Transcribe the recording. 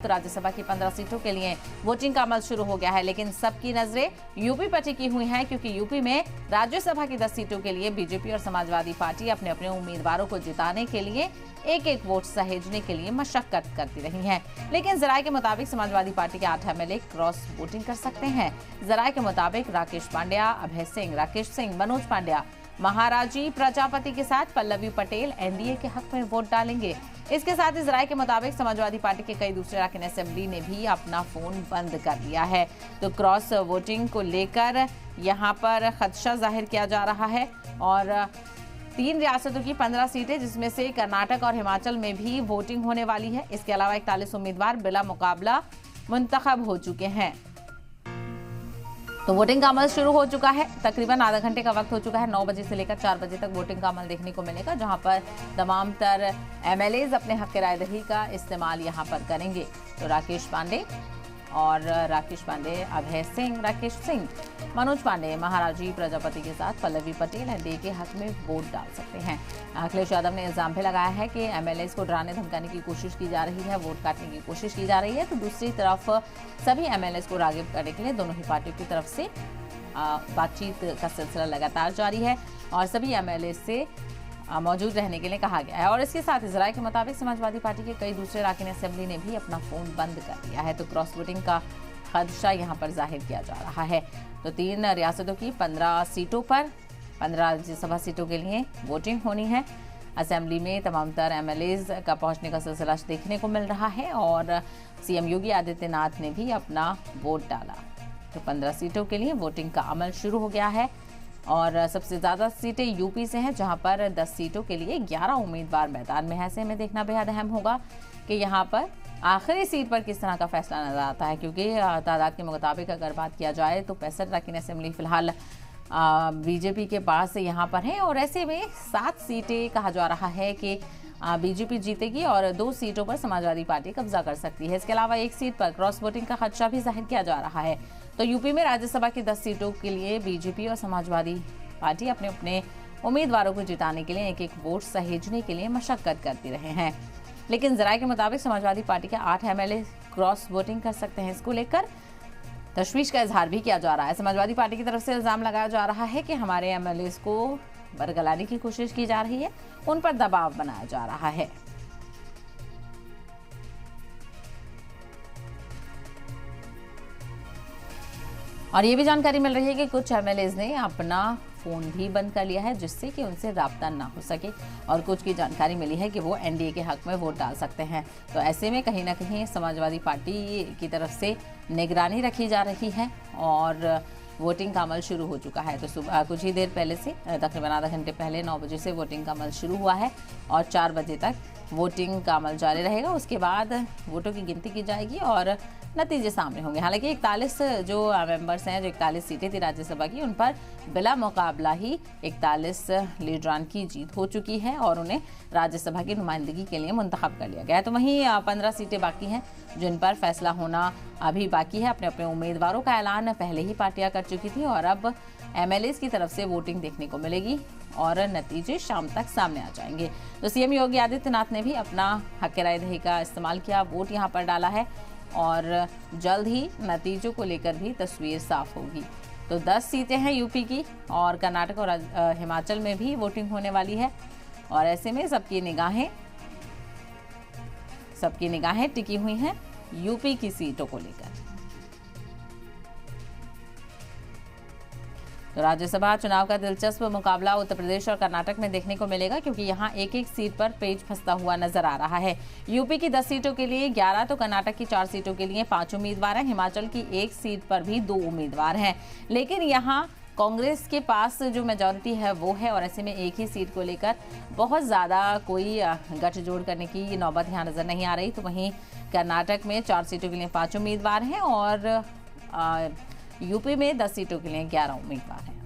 तो राज्यसभा की 15 सीटों के लिए वोटिंग का अमल शुरू हो गया है, लेकिन सबकी नजरें यूपी पर टिकी हुई हैं क्योंकि यूपी में राज्यसभा की 10 सीटों के लिए बीजेपी और समाजवादी पार्टी अपने अपने उम्मीदवारों को जिताने के लिए एक एक वोट सहेजने के लिए मशक्कत करती रही है। लेकिन जराये के मुताबिक समाजवादी पार्टी के 8 एमएलए क्रॉस वोटिंग कर सकते हैं। जराये के मुताबिक राकेश पांड्या, अभय सिंह, राकेश सिंह, मनोज पांड्या, महाराजी प्रजापति के साथ पल्लवी पटेल एनडीए के हक में वोट डालेंगे। इसके साथ इस राय के मुताबिक समाजवादी पार्टी के कई दूसरे अरकान असेंबली ने भी अपना फोन बंद कर लिया है। तो क्रॉस वोटिंग को लेकर यहां पर खदशा जाहिर किया जा रहा है और 3 रियासतों की 15 सीटें जिसमें से कर्नाटक और हिमाचल में भी वोटिंग होने वाली है। इसके अलावा 41 उम्मीदवार बिला मुकाबला मुंतखब हो चुके हैं। तो वोटिंग का अमल शुरू हो चुका है। तकरीबन आधा घंटे का वक्त हो चुका है। 9 बजे से लेकर 4 बजे तक वोटिंग का अमल देखने को मिलेगा, जहां पर तमाम तर एमएलएज अपने हक की रायदही का इस्तेमाल यहां पर करेंगे। तो राकेश पांडे, अभय सिंह, राकेश सिंह, मनोज पांडे, महाराजी प्रजापति के साथ पल्लवी पटेल एनडीए के हक में वोट डाल सकते हैं। अखिलेश यादव ने इल्जाम भी लगाया है कि एमएलएज को डराने धमकाने की कोशिश की जा रही है, वोट काटने की कोशिश की जा रही है। तो दूसरी तरफ सभी एमएलएज को राग़िब करने के लिए दोनों ही पार्टियों की तरफ से बातचीत का सिलसिला लगातार जारी है और सभी एमएलए से मौजूद रहने के लिए कहा गया है। और इसके साथ इस राय के मुताबिक समाजवादी पार्टी के कई दूसरे अरकान असेंबली ने भी अपना फोन बंद कर दिया है। तो क्रॉस वोटिंग का खदशा यहां पर जाहिर किया जा रहा है। तो 3 रियासतों की 15 सीटों पर 15 राज्यसभा सीटों के लिए वोटिंग होनी है। असेंबली में तमाम तर एमएलएज का पहुंचने का सिलसिला देखने को मिल रहा है और सीएम योगी आदित्यनाथ ने भी अपना वोट डाला। तो 15 सीटों के लिए वोटिंग का अमल शुरू हो गया है और सबसे ज्यादा सीटें यूपी से हैं, जहां पर 10 सीटों के लिए 11 उम्मीदवार मैदान में हैं। ऐसे में देखना बेहद अहम होगा कि यहां पर आखिरी सीट पर किस तरह का फैसला नजर आता है, क्योंकि तादाद के मुताबिक अगर बात किया जाए तो 65 अरकान असेंबली फिलहाल बीजेपी के पास यहाँ पर है और ऐसे में 7 सीटें कहा जा रहा है कि बीजेपी जीतेगी और 2 सीटों पर समाजवादी पार्टी कब्जा कर सकती है। इसके अलावा 1 सीट पर क्रॉस वोटिंग का खदशा भी जाहिर किया जा रहा है। तो यूपी में राज्यसभा की 10 सीटों के लिए बीजेपी और समाजवादी पार्टी अपने अपने उम्मीदवारों को जिताने के लिए एक एक वोट सहेजने के लिए मशक्कत करती रहे हैं। लेकिन जराये के मुताबिक समाजवादी पार्टी के 8 एमएलए क्रॉस वोटिंग कर सकते हैं। इसको लेकर तशवीश का इजहार भी किया जा रहा है। समाजवादी पार्टी की तरफ से इल्जाम लगाया जा रहा है कि हमारे एमएलए को बरगलाने की कोशिश की जा रही है, उन पर दबाव बनाया जा रहा है। और ये भी जानकारी मिल रही है कि कुछ एमएलएज ने अपना फोन भी बंद कर लिया है, जिससे कि उनसे राब्ता ना हो सके और कुछ की जानकारी मिली है कि वो एनडीए के हक में वोट डाल सकते हैं। तो ऐसे में कहीं ना कहीं समाजवादी पार्टी की तरफ से निगरानी रखी जा रही है और वोटिंग का अमल शुरू हो चुका है। तो सुबह कुछ ही देर पहले से तकरीबन आधा घंटे पहले 9 बजे से वोटिंग का अमल शुरू हुआ है और 4 बजे तक वोटिंग का अमल जारी रहेगा। उसके बाद वोटों की गिनती की जाएगी और नतीजे सामने होंगे। हालांकि 41 जो मेंबर्स हैं, जो 41 सीटें थी राज्यसभा की, उन पर बिला मुकाबला ही 41 लीडरान की जीत हो चुकी है और उन्हें राज्यसभा की नुमाइंदगी के लिए मुंतखब कर लिया गया है। तो वहीं 15 सीटें बाकी हैं जिन पर फैसला होना अभी बाकी है। अपने अपने उम्मीदवारों का ऐलान पहले ही पार्टियां कर चुकी थी और अब एमएलएज की तरफ से वोटिंग देखने को मिलेगी और नतीजे शाम तक सामने आ जाएंगे। तो सीएम योगी आदित्यनाथ ने भी अपना हक की रायदही का इस्तेमाल किया, वोट यहाँ पर डाला है और जल्द ही नतीजों को लेकर भी तस्वीर साफ होगी। तो 10 सीटें हैं यूपी की और कर्नाटक और हिमाचल में भी वोटिंग होने वाली है और ऐसे में सबकी निगाहें टिकी हुई हैं यूपी की सीटों को लेकर। तो राज्यसभा चुनाव का दिलचस्प मुकाबला उत्तर प्रदेश और कर्नाटक में देखने को मिलेगा, क्योंकि यहां एक एक सीट पर पेच फंसता हुआ नजर आ रहा है। यूपी की 10 सीटों के लिए 11, तो कर्नाटक की 4 सीटों के लिए 5 उम्मीदवार हैं। हिमाचल की 1 सीट पर भी 2 उम्मीदवार हैं। लेकिन यहां कांग्रेस के पास जो मेजॉरिटी है वो है और ऐसे में एक ही सीट को लेकर बहुत ज़्यादा कोई गठजोड़ करने की नौबत यहाँ नज़र नहीं आ रही। तो वहीं कर्नाटक में 4 सीटों के लिए 5 उम्मीदवार हैं और यूपी में 10 सीटों के लिए 11 उम्मीदवार हैं।